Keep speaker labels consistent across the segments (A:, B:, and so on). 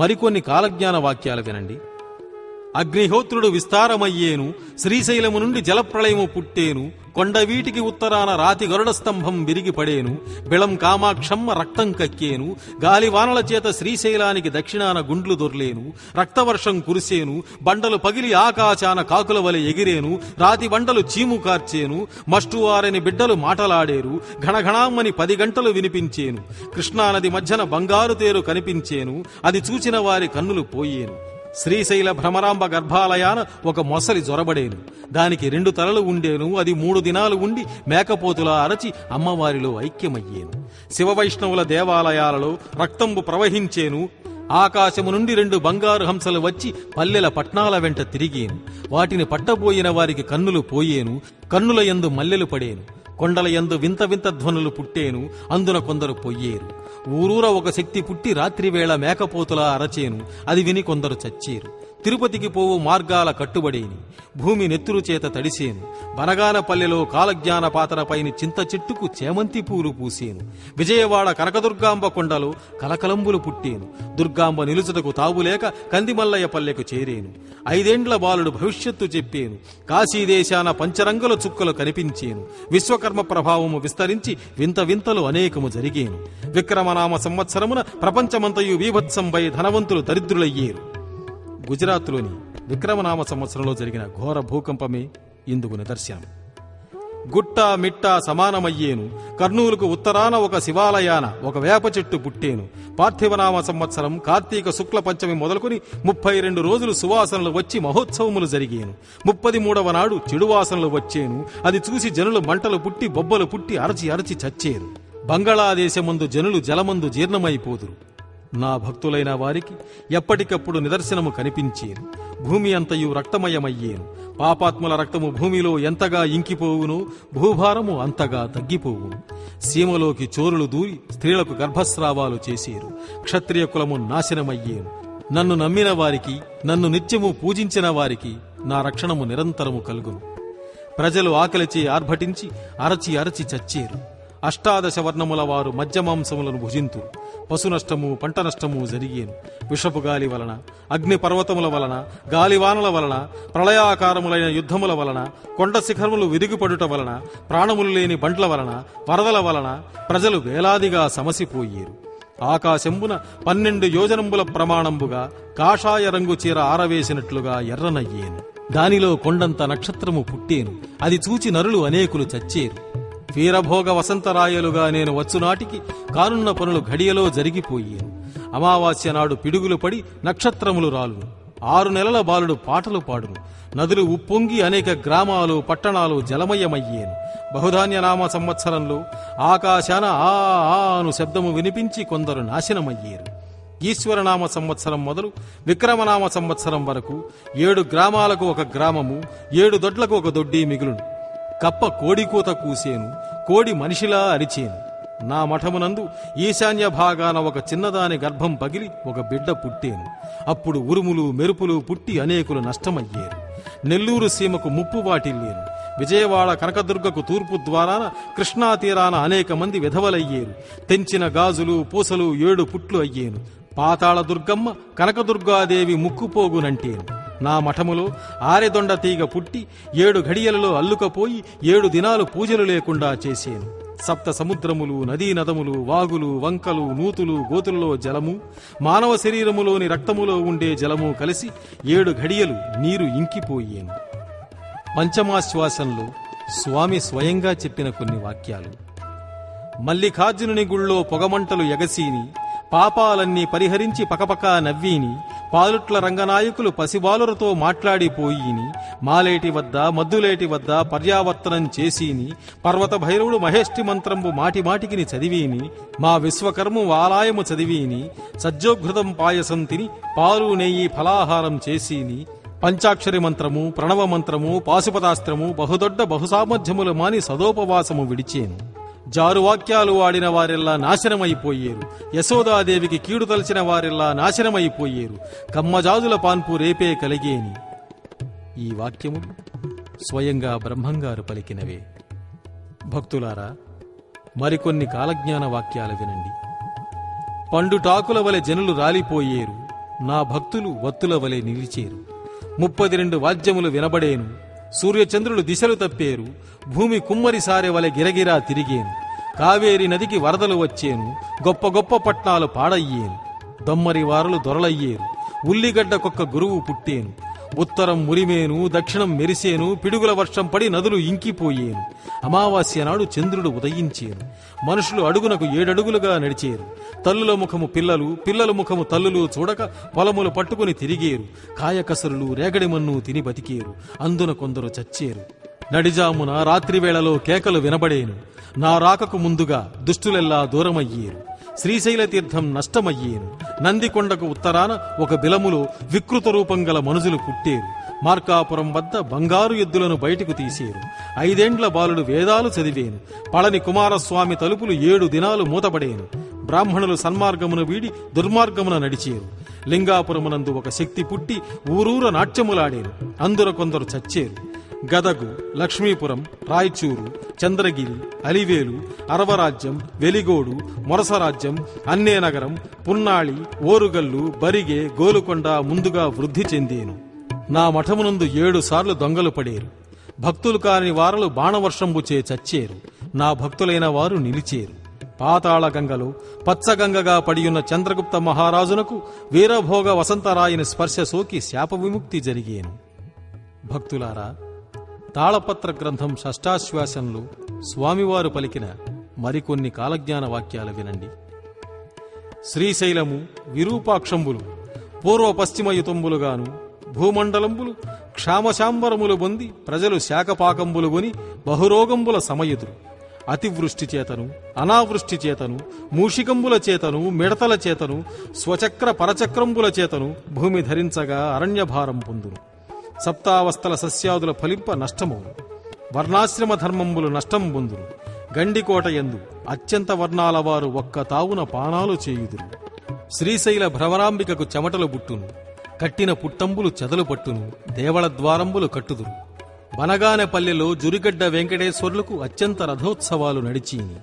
A: మరికొన్ని కాలజ్ఞాన వాక్యాలు వినండి. అగ్నిహోత్రుడు విస్తారమయ్యేను, శ్రీశైలము నుండి జలప్రళయము పుట్టేను, కొండవీటికి ఉత్తరాన రాతి గరుడ స్తంభం విరిగి పడేను, బిళం కామాక్షమ్మ రక్తం కక్కేను, గాలివానల చేత శ్రీశైలానికి దక్షిణాన గుండ్లు దొర్లేను, రక్తవర్షం కురిసేను, బండలు పగిలి ఆకాశాన కాకుల వలె ఎగిరేను, రాతి బండలు చీము కార్చేను, మష్టువారని బిడ్డలు మాటలాడేరు, ఘణఘణామ్మని 10 గంటలు వినిపించేను, కృష్ణానది మధ్యన బంగారు తేరు కనిపించేను, అది చూచిన వారి కన్నులు పోయేను. శ్రీశైల భ్రమరాంబ గర్భాలయాన ఒక మొసలి జొరబడేను, దానికి 2 తలలు ఉండేను, అది 3 దినాలు ఉండి మేకపోతులా అరచి అమ్మవారిలో ఐక్యమయ్యేను. శివవైష్ణవుల దేవాలయాలలో రక్తంబు ప్రవహించేను, ఆకాశము నుండి 2 బంగారు హంసలు వచ్చి పల్లెల పట్నాల వెంట తిరిగేను, వాటిని పట్టబోయిన వారికి కన్నులు పోయేను, కన్నుల యందు మల్లెలు పడేను, కొండల యందు వింత వింత ధ్వనులు పుట్టేను, అందున కొందరు పొయ్యేరు. ఊరూర ఒక శక్తి పుట్టి రాత్రివేళ మేకపోతులా అరచేను, అది విని కొందరు చచ్చేరు. తిరుపతికి పోవు మార్గాల కట్టుబడేని, భూమి నెత్తురు చేత తడిసేను, బనగానపల్లెలో కాలజ్ఞాన పాతరపైని చింత చెట్టుకు చేమంతి పూలు పూసేను, విజయవాడ కనకదుర్గాంబ కొండలో కలకలంబులు పుట్టేను, దుర్గాంబ నిలుచుటకు తావులేక కందిమల్లయ్య పల్లెకు చేరేను, 5 ఏండ్ల బాలుడు భవిష్యత్తు చెప్పేను, కాశీదేశాన పంచరంగుల చుక్కలు కనిపించేను, విశ్వకర్మ ప్రభావము విస్తరించి వింత వింతలు అనేకము జరిగేను, విక్రమనామ సంవత్సరమున ప్రపంచమంతయు వీభత్సంపై ధనవంతులు దరిద్రులయ్యేరు. గుజరాత్లోని విక్రమనామ సంవత్సరంలో జరిగిన ఘోర భూకంపమే ఇందుకు నిదర్శనం. గుట్ట మిట్ట సమానమయ్యేను, కర్నూలుకు ఉత్తరాన ఒక శివాలయాన ఒక వేప చెట్టు పుట్టేను, పార్థివనామ సంవత్సరం కార్తీక శుక్ల పంచమి మొదలుకొని 32 రోజులు సువాసనలు వచ్చి మహోత్సవములు జరిగేను, 33వ నాడు చెడువాసనలు వచ్చేను, అది చూసి జనులు మంటలు పుట్టి బొబ్బలు పుట్టి అరచి అరచి చచ్చేరు. బంగాళాదేశమందు జనులు జలమందు జీర్ణమైపోదురు. నా భక్తులైన వారికి ఎప్పటికప్పుడు నిదర్శనము కనిపించేను, భూమి అంతయు రక్తమయమయ్యేను, పాపాత్ముల రక్తము భూమిలో ఎంతగా ఇంకిపోవునో భూభారము అంతగా తగ్గిపోవును. సీమలోకి చోరులు దూరి స్త్రీలకు గర్భస్రావాలు చేసేరు, క్షత్రియ కులము నాశనమయ్యేను. నన్ను నమ్మిన వారికి, నన్ను నిత్యము పూజించిన వారికి నా రక్షణము నిరంతరము కలుగును. ప్రజలు ఆకలిచే ఆర్భటించి అరచి అరచి చచ్చేరు. 18 వర్ణముల వారు మద్యమాంసములను భుజింతురు. పశు నష్టము పంట నష్టము జరిగేను. విషపు గాలి వలన, అగ్ని పర్వతముల వలన, గాలివానల వలన, ప్రళయాకారములైన యుద్ధముల వలన, కొండ శిఖరములు విరిగిపడుట వలన, ప్రాణములు లేని బండ్ల వలన, వరదల వలన ప్రజలు వేలాదిగా సమసిపోయేరు. ఆకాశంబున 12 యోజనంబుల ప్రమాణంబుగా కాషాయ రంగు చీర ఆరవేసినట్లుగా ఎర్రనయ్యేను. దానిలో కొండంత నక్షత్రము పుట్టేను, అది చూచి నరులు అనేకులు చచ్చేరు. వీరభోగ వసంతరాయలుగా నేను వచ్చునాటికి కానున్న పనులు ఘడియలో జరిగిపోయేను. అమావాస్య నాడు పిడుగులు పడి నక్షత్రములు రాలును, 6 నెలల బాలుడు పాటలు పాడును, నదులు ఉప్పొంగి అనేక గ్రామాలు పట్టణాలు జలమయమయ్యేను. బహుధాన్యనామ సంవత్సరంలో ఆకాశాన ఆ అను శబ్దము వినిపించి కొందరు నాశనమయ్యేరు. ఈశ్వరనామ సంవత్సరం మొదలు విక్రమనామ సంవత్సరం వరకు 7 గ్రామాలకు ఒక గ్రామము, 7 దొడ్లకు ఒక దొడ్డి మిగులును. కప్ప కోడికూత కూసేను, కోడి మనిషిలా అరిచేను. నా మఠమునందు ఈశాన్య భాగాన ఒక చిన్నదాని గర్భం పగిలి ఒక బిడ్డ పుట్టేను. అప్పుడు ఉరుములు మెరుపులు పుట్టి అనేకులు నష్టమయ్యేరు. నెల్లూరు సీమకు ముప్పు వాటిల్లేను. విజయవాడ కనకదుర్గకు తూర్పు ద్వారాన కృష్ణా తీరాన అనేక మంది విధవలయ్యేరు. తెంచిన గాజులు పూసలు 7 పుట్లు అయ్యేను. పాతాళ దుర్గమ్మ కనకదుర్గాదేవి ముక్కుపోగునంటేను. నా మఠములో ఆరెదొండ తీగ పుట్టి 7 ఘడియలలో అల్లుకపోయి 7 దినాలు పూజలు లేకుండా చేసేను. 7 సముద్రములు, నదీ నదములు, వాగులు, వంకలు, నూతులు, గోతులలో జలము, మానవ శరీరములోని రక్తములో ఉండే జలము కలిసి 7 ఘడియలు నీరు ఇంకిపోయేను. పంచమాశ్వాసంలో స్వామి స్వయంగా చెప్పిన కొన్ని వాక్యాలు. మల్లికార్జునుని గుళ్ళో పొగమంటలు ఎగసీని, పాపాలన్నీ పరిహరించి పకపకా నవ్వీని, పాలుట్ల రంగనాయకులు పసిబాలురతో మాట్లాడిపోయిని, మాలేటి వద్ద మద్దులేటి వద్ద పర్యావర్తనం చేసీని, పర్వత భైరవుడు మహేష్టి మంత్రంబు మాటి మాటికిని చదివీని, మా విశ్వకర్ము వాలాయము చదివీని, సజ్జోఘృతం పాయసం తిని పాలు నెయ్యి ఫలాహారం చేసీని, పంచాక్షరి మంత్రము, ప్రణవ మంత్రము, పాశుపతాస్త్రము, బహుదొడ్డ బహుసామర్థ్యములు మాని సదోపవాసము విడిచేను. జారువాక్యాలు వాడిన వారెల్లా నాశనమైపోయేరు. యశోదాదేవికి కీడు తలచిన వారెల్లా నాశనమైపోయేరు. కమ్మజాజుల పాన్పు రేపే కలిగేని. ఈ వాక్యము స్వయంగా బ్రహ్మంగారు పలికినవే. భక్తులారా, మరికొన్ని కాలజ్ఞాన వాక్యాలు వినండి. పండుటాకుల వలె జనులు రాలిపోయేరు, నా భక్తులు వత్తుల వలె నిలిచేరు. 32 వాద్యములు వినబడేను. సూర్యచంద్రులు దిశలు తప్పేరు. భూమి కుమ్మరి సారె వలె గిరగిరా తిరిగేను. కావేరి నదికి వరదలు వచ్చేను. గొప్ప గొప్ప పట్నాలు పాడయ్యేను. దొమ్మరి వారలు దొరలయ్యేరు. ఉల్లిగడ్డకొక్క గురువు పుట్టేను. ఉత్తరం మురిమేను, దక్షిణం మెరిసేను. పిడుగుల వర్షం పడి నదులు ఇంకిపోయేను. అమావాస్య నాడు చంద్రుడు ఉదయించేను. మనుషులు అడుగునకు 7 అడుగులుగా నడిచేరు. తల్లుల ముఖము పిల్లలు, పిల్లల ముఖము తల్లులు చూడక పొలములు పట్టుకుని తిరిగేరు. కాయకసరులు రేగడిమన్ను తిని బతికేరు. అందున కొందరు చచ్చేరు. నడిజామున రాత్రివేళలో కేకలు వినబడేను. నా రాకకు ముందుగా దుష్టులెల్లా దూరమయ్యేరు. శ్రీశైల తీర్థం నష్టమయ్యేను. నందికొండకు ఉత్తరాన ఒక బిలములో వికృత రూపం గల మనుజులు పుట్టేరు. మార్కాపురం వద్ద బంగారు ఎద్దులను బయటకు తీసేరు. 5 ఏండ్ల బాలుడు వేదాలు చదివేను. పళని కుమారస్వామి తలుపులు 7 దినాలు మూతబడేను. బ్రాహ్మణులు సన్మార్గమును వీడి దుర్మార్గమున నడిచేరు. లింగాపురమునందు ఒక శక్తి పుట్టి ఊరూర నాట్యములాడేను. అందున కొందరు చచ్చేరు. గదగు, లక్ష్మీపురం, రాయచూరు, చంద్రగిరి, అలివేలు, అరవరాజ్యం, వెలిగోడు, మొరసరాజ్యం, అన్నేనగరం, పున్నాళి, ఓరుగల్లు, బరిగే, గోలుకొండ ముందుగా వృద్ధి చెందేను. నా మఠమునందు 7 సార్లు దొంగలు పడేరు. భక్తులు కాని వారలు బాణవర్షంబుచే చచ్చేరు. నా భక్తులైన వారు నిలిచేరు. పాతాళ గంగలో పచ్చగంగగా పడియున్న చంద్రగుప్త మహారాజునకు వీరభోగ వసంతరాయని స్పర్శ సోకి శాప విముక్తి జరిగేను. భక్తులారా, తాళపత్ర గ్రంథం షష్టాశ్వాసంలో స్వామివారు పలికిన మరికొన్ని కాలజ్ఞాన వాక్యాలు వినండి. శ్రీశైలము విరూపాక్షంబులు పూర్వ పశ్చిమయుతంబులుగాను, భూమండలంబులు క్షామశాంబరములు పొంది ప్రజలు శాకపాకంబులు గొని బహురోగంబుల సమయుతురు. అతివృష్టి చేతను, అనావృష్టి చేతను, మూషికంబుల చేతను, మిడతల చేతను, స్వచక్ర పరచక్రంబుల చేతను భూమి ధరించగా అరణ్యభారం పొందును. సప్తావస్థల సస్యాదుల ఫలింప నష్టమవును. వర్ణాశ్రమ ధర్మంబులు నష్టం పొందును. గండికోట యందు అత్యంత వర్ణాల వారు ఒక్క తావున పానాలు చేయుదురు. శ్రీశైల భ్రమరాంబికకు చెమటలు బుట్టును. కట్టిన పుట్టంబులు చెదలు పట్టును. దేవళ ద్వారంబులు కట్టుదురు. బనగానెపల్లెలో జురిగడ్డ వెంకటేశ్వర్లకు అత్యంత రథోత్సవాలు నడిచీని.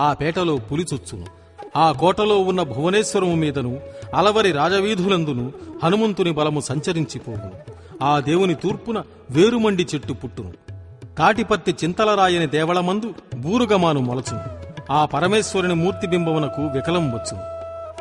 A: ఆ పేటలో పులిచొచ్చును. ఆ కోటలో ఉన్న భువనేశ్వరము మీదను అలవరి రాజవీధులందును హనుమంతుని బలము సంచరించిపోవును. ఆ దేవుని తూర్పున వేరుమండి చెట్టు పుట్టును. కాటిపత్తి చింతలరాయని దేవళమందు బూరుగమాను మొలచును. ఆ పరమేశ్వరుని మూర్తిబింబమునకు వికలం వచ్చును.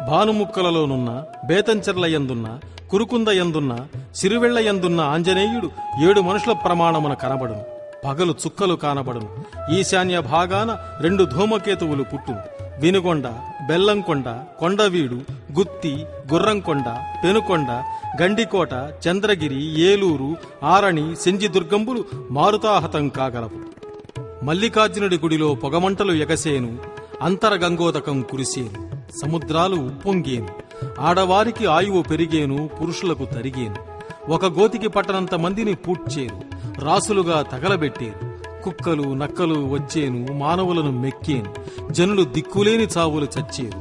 A: భానుముక్కలలోనున్న బేతంచెర్లయందున్న కురుకుందయందున్న సిరివెళ్లయందున్న ఆంజనేయుడు 7 మనుషుల ప్రమాణమున కనబడును. పగలు చుక్కలు కానబడును. ఈశాన్య భాగాన 2 ధూమకేతువులు పుట్టును. వినుకొండ, బెల్లంకొండ, కొండవీడు, గుత్తి, గుర్రంకొండ, పెనుకొండ, గండికోట, చంద్రగిరి, ఏలూరు, ఆరణి, సెంజిదుర్గంబులు మారుతాహతం కాగలవు. మల్లికార్జునుడి గుడిలో పొగమంటలు ఎగసేను. అంతరగంగోదకం కురిసేను. సముద్రాలు ఉప్పొంగేను. ఆడవారికి ఆయువు పెరిగేను. పురుషులకు తరిగేను. ఒక గోతికి పట్టనంత మందిని పూడ్చేరు. రాసులుగా తగలబెట్టేరు. కుక్కలు నక్కలు వచ్చేను. మానవులను మెక్కేను. జనులు దిక్కులేని చావులు చచ్చేరు.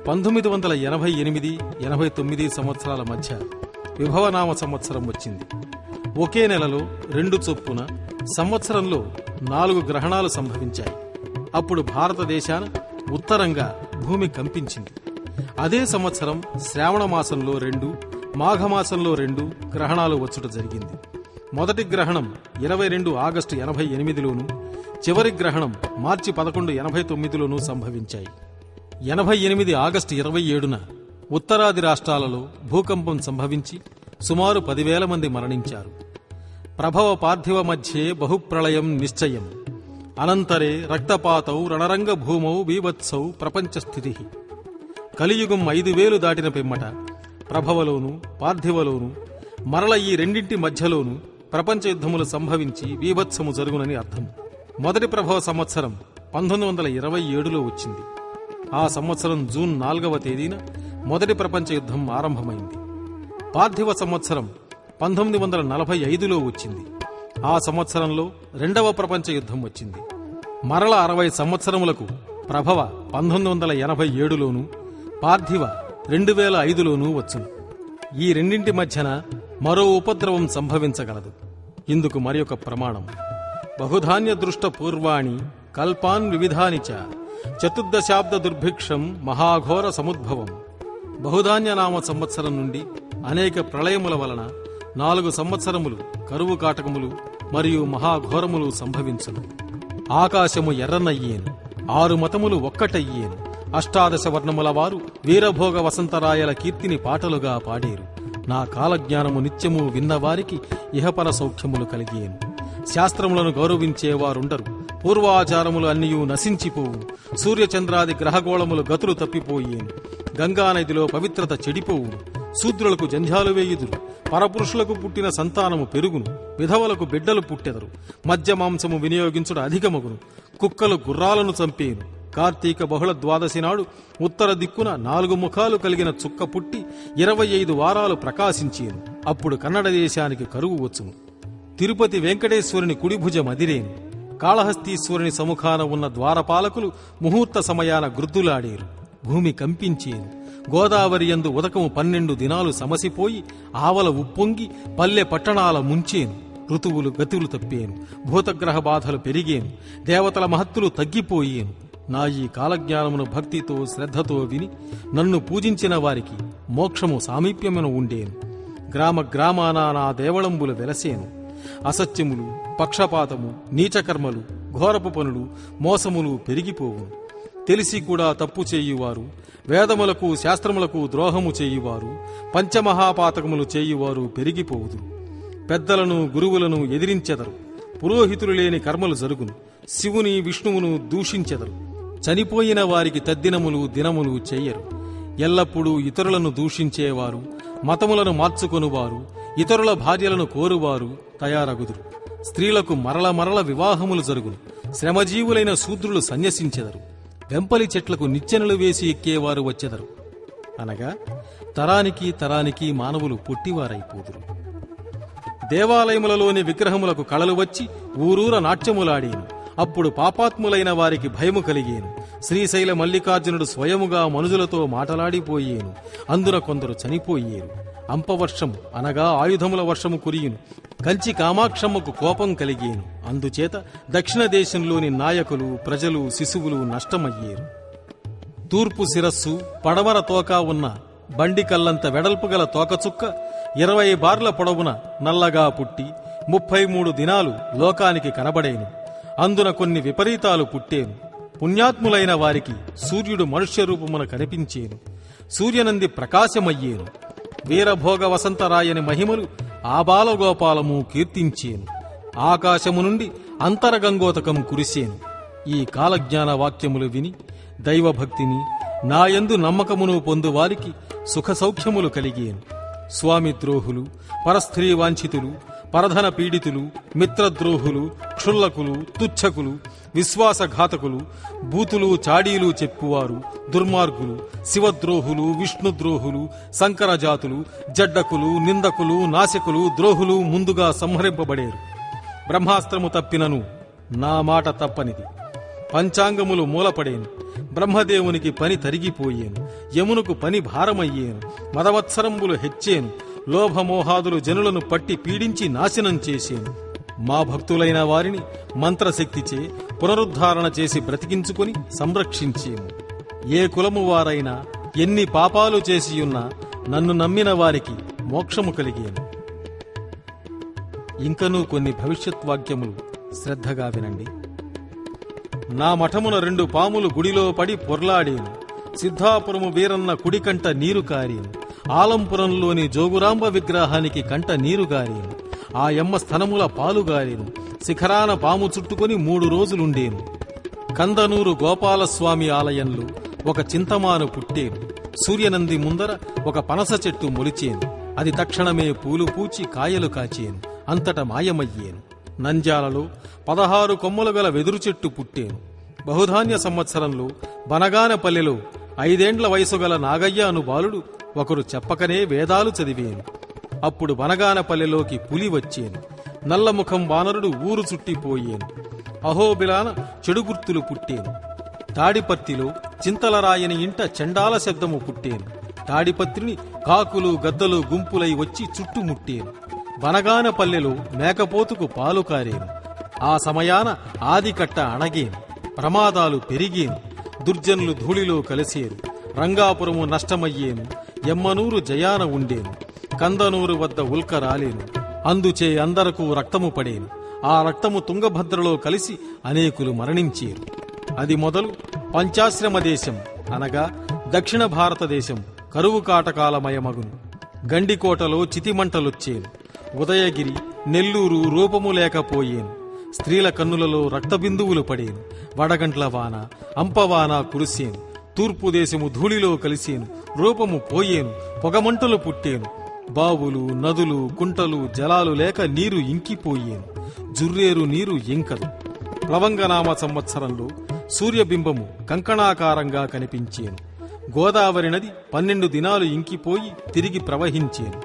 A: 1988-89 సంవత్సరాల మధ్య విభవనామ సంవత్సరం వచ్చింది. ఒకే నెలలో 2 చొప్పున సంవత్సరంలో 4 గ్రహణాలు సంభవించాయి. అప్పుడు భారతదేశాన ఉత్తరంగా భూమి కంపించింది. అదే సంవత్సరం శ్రావణ మాసంలో 2, మాఘమాసంలో 2 గ్రహణాలు వచ్చుట జరిగింది. మొదటి గ్రహణం 22 ఆగస్టు 88లోను, చివరి గ్రహణం మార్చి 11, 89లోనూ సంభవించాయి. 88 ఆగస్టు 27న ఉత్తరాది రాష్ట్రాలలో భూకంపం సంభవించి సుమారు 10,000 మంది మరణించారు. ప్రభవ పార్థివ మధ్యే బహుప్రళయం నిశ్చయం. అనంతరే రక్తపాతౌ రణరంగ భూమౌ బీభత్సౌ ప్రపంచ స్థితి. కలియుగం 5,000 దాటిన పిమ్మట ప్రభవలోను పార్థివలోను మరల ఈ రెండింటి మధ్యలోను ప్రపంచ యుద్ధములు సంభవించి బీభత్సము జరుగునని అర్థం. మొదటి ప్రభవ సంవత్సరం 1927లో వచ్చింది. ఆ సంవత్సరం జూన్ 4వ తేదీన మొదటి ప్రపంచ యుద్ధం ఆరంభమైంది. పార్థివ సంవత్సరం 1945లో వచ్చింది. ఆ సంవత్సరంలో రెండవ ప్రపంచ యుద్ధం వచ్చింది. మరల 60 సంవత్సరములకు ప్రభవ 1987లోను, పార్థివ 2005లోనూ వచ్చును. ఈ రెండింటి మధ్యన మరో ఉపద్రవం సంభవించగలదు. ఇందుకు మరి ఒక ప్రమాణం. బహుధాన్య దృష్ట పూర్వాణి కల్పాన్ వివిధాని చ చతుర్దశాబ్ద దుర్భిక్షం మహాఘోర సముద్భవం. బహుధాన్యనామ సంవత్సరం నుండి అనేక ప్రళయముల వలన 4 సంవత్సరములు కరువు కాటకములు మరియు మహాఘోరములు సంభవించును. ఆకాశము ఎర్రనయ్యేను, 6 మతములు ఒక్కటయ్యేను. 18 వర్ణముల వారు వీరభోగ వసంతరాయల కీర్తిని పాటలుగా పాడేరు. నా కాలజ్ఞానము నిత్యము విన్నవారికి ఇహపర సౌఖ్యములు కలిగేను. శాస్త్రములను గౌరవించేవారుండరు, పూర్వాచారములు అన్నియూ నశించిపోవు. సూర్యచంద్రాది గ్రహగోళములు గతులు తప్పిపోయేను. గంగానదిలో పవిత్రత చెడిపోవును. శూద్రులకు జంధ్యాలు వేయుదురు. పరపురుషులకు పుట్టిన సంతానము పెరుగును. విధవలకు బిడ్డలు పుట్టెదరు. మద్య మాంసము వినియోగించుట అధికమగును. కుక్కలు గుర్రాలను చంపేను. కార్తీక బహుళ ద్వాదశి నాడు ఉత్తర దిక్కున 4 ముఖాలు కలిగిన చుక్క పుట్టి 25 వారాలు ప్రకాశించేను. అప్పుడు కన్నడ దేశానికి కరువు వచ్చును. తిరుపతి వెంకటేశ్వరుని కుడిభుజం అదిరేను. కాళహస్తీశ్వరుని సముఖాన ఉన్న ద్వారపాలకులు ముహూర్త సమయాన గృద్దులాడేరు. భూమి కంపించేను. గోదావరి యందు ఉదకము 12 దినాలు సమసిపోయి ఆవల ఉప్పొంగి పల్లె పట్టణాల ముంచేను. ఋతువులు గతులు తప్పేను. భూతగ్రహ బాధలు పెరిగేను. దేవతల మహత్తులు తగ్గిపోయేను. నా ఈ కాలజ్ఞానమును భక్తితో శ్రద్ధతో విని నన్ను పూజించిన వారికి మోక్షము సామీప్యమును ఉండేను. గ్రామ గ్రామాన నా దేవళంబులు వెలసేను. అసత్యములు, పక్షపాతము, నీచకర్మలు, ఘోరపు పనులు, మోసములు పెరిగిపోవును. తెలిసి కూడా తప్పు చేయువారు, వేదములకు శాస్త్రములకు ద్రోహము చేయువారు, పంచమహాపాతకములు చేయువారు పెరిగిపోవుదురు. పెద్దలను గురువులను ఎదిరించెదరు. పురోహితులు లేని కర్మలు జరుగును. శివుని విష్ణువును దూషించెదరు. చనిపోయిన వారికి తద్దినములు దినములు చెయ్యరు. ఎల్లప్పుడూ ఇతరులను దూషించేవారు, మతములను మార్చుకొనువారు, ఇతరుల భార్యలను కోరువారు తయారగుదురు. స్త్రీలకు మరల వివాహములు జరుగును. శ్రమజీవులైన శూద్రులు సన్యసించెదరు. వెంపలి చెట్లకు నిచ్చెనలు వేసి ఎక్కేవారు వచ్చెదరు. అనగా తరానికి తరానికి మానవులు పొట్టివారైపోదురు. దేవాలయములలోని విగ్రహములకు కళలు వచ్చి ఊరూర నాట్యములాడేను. అప్పుడు పాపాత్ములైన వారికి భయము కలిగేను. శ్రీశైల మల్లికార్జునుడు స్వయముగా మనుజులతో మాటలాడిపోయేను. అందున కొందరు చనిపోయేరు. అంపవర్షం అనగా ఆయుధముల వర్షము కురియును. కంచి కామాక్షమ్మకు కోపం కలిగేను. అందుచేత దక్షిణ దేశంలోని నాయకులు, ప్రజలు, శిశువులు నష్టమయ్యేరు. తూర్పు శిరస్సు, పడమర తోక ఉన్న బండి కల్లంత వెడల్పు గల తోకచుక్క 20 బార్ల పొడవున నల్లగా పుట్టి 33 దినాలు లోకానికి కనబడేను. అందున కొన్ని విపరీతాలు పుట్టేను. పుణ్యాత్ములైన వారికి సూర్యుడు మనుష్య రూపమున కనిపించేను. సూర్యనంది ప్రకాశమయ్యేను. వీరభోగ వసంతరాయని మహిమలు ఆబాలగోపాలము కీర్తించేను. ఆకాశము నుండి అంతరగంగోతకం కురిసేను. ఈ కాలజ్ఞాన వాక్యములు విని దైవభక్తిని నాయందు నమ్మకమును పొందు వారికి సుఖసౌఖ్యములు కలిగేను. స్వామి ద్రోహులు, పరస్త్రీ వాంఛితులు, పరధన పీడితులు, మిత్రద్రోహులు, క్షుల్లకులు, తుచ్చకులు, విశ్వాసఘాతకులు, బూతులు చాడీలు చెప్పువారు, దుర్మార్గులు, శివద్రోహులు, విష్ణుద్రోహులు, సంకరజాతులు, జడ్డకులు, నిందకులు, నాశకులు, ద్రోహులు ముందుగా సంహరింపబడేరు. బ్రహ్మాస్త్రము తప్పినను నా మాట తప్పనిది. పంచాంగములు మూలపడేను. బ్రహ్మదేవునికి పని తరిగిపోయేను. యమునకు పని భారమయ్యేను. మదవత్సరంబులు హెచ్చేను. లోభమోహాదులు జనులను పట్టి పీడించి నాశనం చేసేను. మా భక్తులైన వారిని మంత్రశక్తిచే పునరుద్ధారణ చేసి బ్రతికించుకొని సంరక్షించేము. ఏ కులము వారైనా ఎన్ని పాపాలు చేసియున్నా నన్ను నమ్మిన వారికి మోక్షము కలిగేను. ఇంకనూ కొన్ని భవిష్యత్వాక్యములు శ్రద్ధగా వినండి. నా మఠమున 2 పాములు గుడిలో పడి పొర్లాడేను. సిద్ధాపురము వీరన్న కుడికంట నీరు కారేను. ఆలంపురంలోని జోగురాంబ విగ్రహానికి కంట నీరు గారేను. ఆ యమ్మ స్థనముల పాలుగారేను. శిఖరాన పాము చుట్టుకొని 3 రోజులుండేను. కందనూరు గోపాలస్వామి ఆలయంలో ఒక చింతమాను పుట్టేను. సూర్యనంది ముందర ఒక పనస చెట్టు మొలిచేను. అది తక్షణమే పూలు పూచి కాయలు కాచేను. అంతట మాయమయ్యేను. నంద్యాలలో 16 కొమ్మలు గల వెదురు చెట్టు పుట్టేను. బహుధాన్య సంవత్సరంలో బనగానపల్లెలో 5 ఏండ్ల వయసు గల నాగయ్య అను బాలుడు ఒకరు చెప్పకనే వేదాలు చదివేను. అప్పుడు బనగానపల్లెలోకి పులి వచ్చేను. నల్లముఖం వానరుడు ఊరు చుట్టిపోయేను. అహోబిలాన చెడు గుర్తులు పుట్టేను. తాడిపత్రిలో చింతలరాయని ఇంట చండాల శబ్దము పుట్టేను. తాడిపత్రిని కాకులు గద్దలు గుంపులై వచ్చి చుట్టుముట్టేను. బనగానపల్లెలో మేకపోతుకు పాలు కారేను. ఆ సమయాన ఆదికట్ట అణగేను. ప్రమాదాలు పెరిగేను. దుర్జనులు ధూళిలో కలిసేరు. రంగాపురము నష్టమయ్యేను. ఎమ్మనూరు జయాన ఉండేను. కందనూరు వద్ద ఉల్క రాలేను. అందుచే అందరకు రక్తము పడేను. ఆ రక్తము తుంగభద్రలో కలిసి అనేకులు మరణించేరు. అది మొదలు పంచాశ్రమ దేశం అనగా దక్షిణ భారతదేశం కరువు కాటకాలమయమగును. గండికోటలో చితిమంటలొచ్చేను. ఉదయగిరి, నెల్లూరు రూపము లేకపోయేను. స్త్రీల కన్నులలో రక్తబిందువులు పడేను. వడగంట్ల వాన, అంపవాన కురిసేను. తూర్పు దేశము ధూళిలో కలిసేను. రూపము పోయేను. పొగమంటలు పుట్టేను. బావులు, నదులు, కుంటలు, జలాలు లేక నీరు ఇంకిపోయేను. జుర్రేరు నీరు ఇంకదు. ప్లవంగనామ సంవత్సరంలో సూర్యబింబము కంకణాకారంగా కనిపించేను. గోదావరి నది 12 దినాలు ఇంకిపోయి తిరిగి ప్రవహించేను.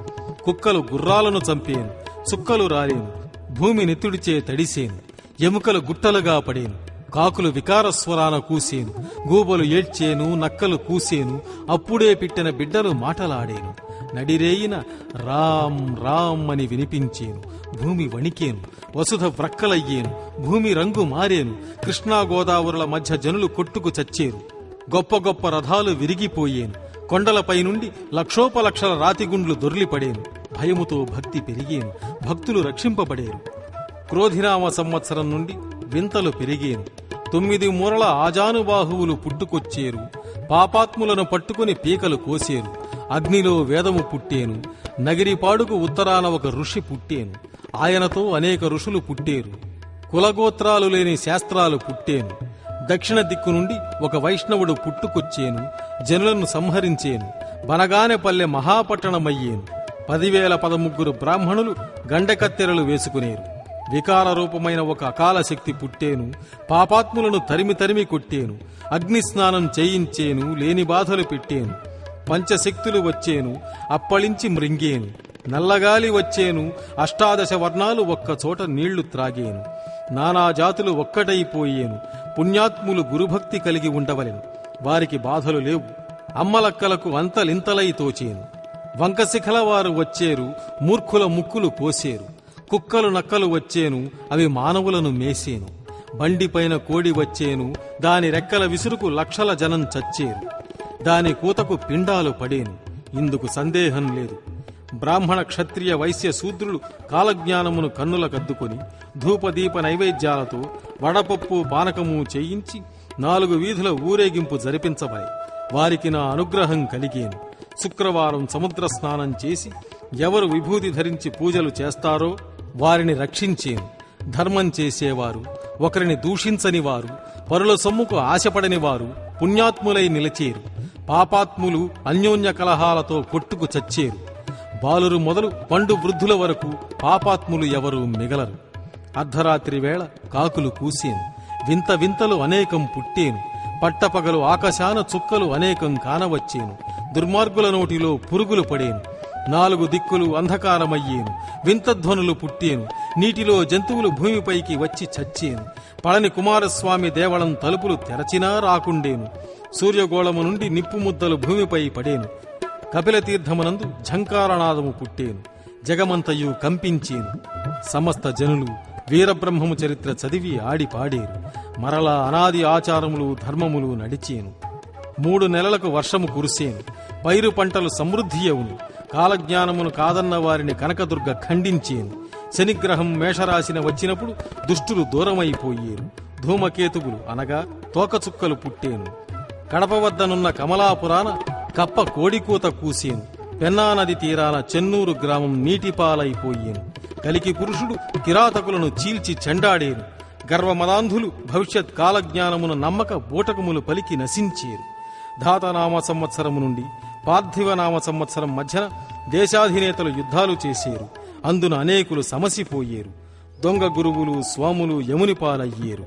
A: కుక్కలు గుర్రాలను చంపేను. చుక్కలు రాలేను. భూమి నెత్తుడిచే తడిసేను. ఎముకలు గుట్టలుగా పడేను. కాకులు వికారస్వరాన కూసేను. గూబలు ఏడ్చేను. నక్కలు కూసేను. అప్పుడే పిట్టిన బిడ్డలు మాటలాడేను. నడిరేయిన రామ్ రామ్ అని వినిపించేను. భూమి వణికేను. వసుధ వ్రక్కలయ్యేను. భూమి రంగు మారేను. కృష్ణా గోదావరుల మధ్య జనులు కొట్టుకు చచ్చేరు. గొప్ప గొప్ప రథాలు విరిగిపోయేను. కొండలపై నుండి లక్షోపలక్షల రాతిగుండ్లు దొర్లిపడేను. భయముతో భక్తి పెరిగేను. భక్తులు రక్షింపబడేరు. క్రోధినామ సంవత్సరం నుండి వింతలు పెరిగేను. 9 మూరల ఆజానుబాహువులు పుట్టుకొచ్చేరు. పాపాత్ములను పట్టుకుని పీకలు కోసేరు. అగ్నిలో వేదము పుట్టేను. నగిరిపాడుకు ఉత్తరాన ఒక ఋషి పుట్టేను. ఆయనతో అనేక ఋషులు పుట్టేరు. కులగోత్రాలు లేని శాస్త్రాలు పుట్టేను. దక్షిణ దిక్కు నుండి ఒక వైష్ణవుడు పుట్టుకొచ్చేను. జనులను సంహరించేను. బనగానెపల్లె మహాపట్టణమయ్యేను. 10,013 బ్రాహ్మణులు గండెకత్తెరలు వేసుకునేరు. వికార రూపమైన ఒక అకాల శక్తి పుట్టేను. పాపాత్ములను తరిమి తరిమి కొట్టేను. అగ్నిస్నానం చేయించేను. లేని బాధలు పెట్టేను. పంచశక్తులు వచ్చేను. అప్పళించి మృంగేను. నల్లగాలి వచ్చేను. 18 వర్ణాలు ఒక్కచోట నీళ్లు త్రాగేను. నానాజాతులు ఒక్కటైపోయేను. పుణ్యాత్ములు గురుభక్తి కలిగి ఉండవలెను. వారికి బాధలు లేవు. అమ్మలక్కలకు అంతలింతలై తోచేను. వంకశిఖల వారు వచ్చేరు. మూర్ఖుల ముక్కులు కోసేరు. కుక్కలు నక్కలు వచ్చేను. అవి మానవులను మేసేను. బండిపైన కోడి వచ్చేను. దాని రెక్కల విసురుకు లక్షల జనం చచ్చేరు. దాని కూతకు పిండాలు పడేను. ఇందుకు సందేహం లేదు. బ్రాహ్మణ, క్షత్రియ, వైశ్య, శూద్రులు కాలజ్ఞానమును కన్నులకద్దుకొని ధూపదీప నైవేద్యాలతో వడపప్పు పానకము చేయించి 4 వీధుల ఊరేగింపు జరిపించబడే. వారికి నా అనుగ్రహం కలిగేను. శుక్రవారం సముద్ర స్నానం చేసి ఎవరు విభూతి ధరించి పూజలు చేస్తారో వారిని రక్షించేను. ధర్మం చేసేవారు, ఒకరిని దూషించని వారు, పరుల సొమ్ముకు ఆశపడని వారు పుణ్యాత్ములై నిలిచేరు. పాపాత్ములు అన్యోన్య కలహాలతో కొట్టుకు చచ్చేరు. బాలురు మొదలు పండు వృద్ధుల వరకు పాపాత్ములు ఎవరూ మిగలరు. అర్ధరాత్రి వేళ కాకులు కూసేను. వింత వింతలు అనేకం పుట్టేను. పట్టపగలు ఆకాశాన చుక్కలు అనేకం కానవచ్చేను. దుర్మార్గుల నోటిలో పురుగులు పడేను. 4 దిక్కులు అంధకారమయ్యేను. వింతధ్వనులు పుట్టేను. నీటిలో జంతువులు భూమిపైకి వచ్చి చచ్చేను. పళని కుమారస్వామి దేవళం తలుపులు తెరచినా రాకుండేను. సూర్యగోళము నుండి నిప్పు ముద్దలు భూమిపై పడేను. కపిలతీర్థమునందు ఝంకారనాదము పుట్టేను. జగమంతయు కంపించేను. సమస్త జనులు వీరబ్రహ్మము చరిత్ర చదివి ఆడి పాడేరు. మరలా అనాది ఆచారములు ధర్మములు నడిచేను. 3 నెలలకు వర్షము కురిసేను. పైరు పంటలు సమృద్ధియవును. కాలజ్ఞానమును కాదన్న వారిని కనకదుర్గ ఖండించేను. శనిగ్రహం మేషరాశిన వచ్చినప్పుడు దుష్టులు దూరమైపోయేరు. ధూమకేతువులు అనగా తోకచుక్కలు పుట్టేను. కడప వద్దనున్న కమలాపురాన కప్ప కోడికూత కూసేను. పెన్నానది తీరాన చెన్నూరు గ్రామం నీటిపాలైపోయేను. కలికి పురుషుడు కిరాతకులను చీల్చి చెండాడేను. గర్వమదాంధులు భవిష్యత్ కాలజ్ఞానమును నమ్మక బూటకములు పలికి నశించేరు. ధాతనామ సంవత్సరము నుండి పార్థివనామ సంవత్సరం మధ్యన దేశాధినేతలు యుద్ధాలు చేసేరు. అందున అనేకులు సమసిపోయేరు. దొంగ గురువులు స్వాములు యముని పాలయ్యేరు.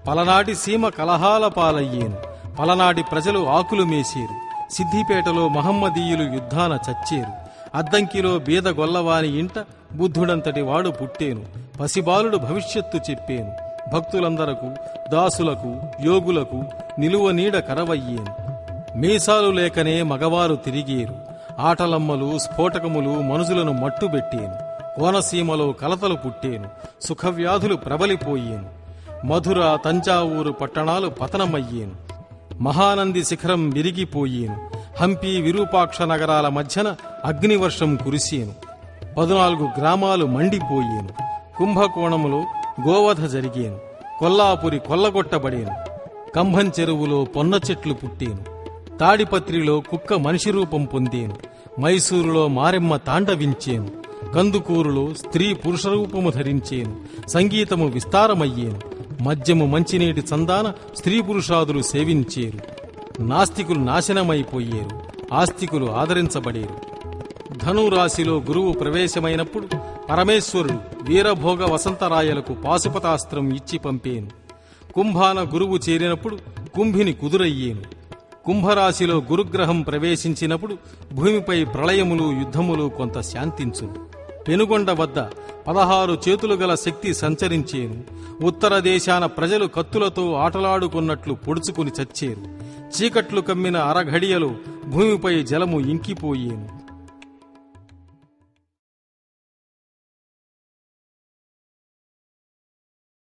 A: పలనాటి సీమ కలహాల పాలయ్యేను. పలనాటి ప్రజలు ఆకులు మేసేరు. సిద్దిపేటలో మహమ్మదీయులు యుద్ధాన చచ్చేరు. అద్దంకిలో బీద గొల్లవాని ఇంట బుద్ధుడంతటి వాడు పుట్టేను. పసిబాలుడు భవిష్యత్తు చెప్పేను. భక్తులందరకు, దాసులకు, యోగులకు నిలువ నీడ కరవయ్యేను. మీసాలు లేకనే మగవారు తిరిగేరు. ఆటలమ్మలు, స్ఫోటకములు మనుషులను మట్టుబెట్టేను. కోనసీమలో కలతలు పుట్టేను. సుఖవ్యాధులు ప్రబలిపోయేను. మధుర, తంజావూరు పట్టణాలు పతనమయ్యేను. మహానంది శిఖరం విరిగిపోయేను. హంపి విరూపాక్ష నగరాల మధ్యన అగ్నివర్షం కురిసేను. 14 గ్రామాలు మండిపోయేను. కుంభకోణములో గోవధ జరిగేను. కొల్లాపురి కొల్లగొట్టబడేను. కంభం చెరువులో పొన్న చెట్లు పుట్టేను. తాడిపత్రిలో కుక్క మనిషి రూపం పొందేను. మైసూరులో మారెమ్మ తాండవించేను. కందుకూరులో స్త్రీ పురుష రూపము ధరించేను. సంగీతము విస్తారమయ్యేను. మద్యము మంచినీటి చందాన స్త్రీ పురుషాదులు సేవించేరు. నాస్తికులు నాశనమైపోయేరు. ఆస్తికులు ఆదరించబడేరు. ధనురాశిలో గురువు ప్రవేశమైనప్పుడు పరమేశ్వరుడు వీరభోగ వసంతరాయలకు పాశుపతాస్త్రం ఇచ్చి పంపేను. కుంభాన గురువు చేరినప్పుడు కుంభిని కుదురయ్యేను. కుంభరాశిలో గురుగ్రహం ప్రవేశించినప్పుడు భూమిపై ప్రళయములు యుద్ధములు కొంత శాంతించును. పెనుగొండ వద్ద 16 చేతులు గల శక్తి సంచరించేను. ఉత్తర దేశాన ప్రజలు కత్తులతో ఆటలాడుకున్నట్లు పొడుచుకుని చచ్చేరు. చీకట్లు కమ్మిన అరఘడియలో భూమిపై జలము ఇంకిపోయేను.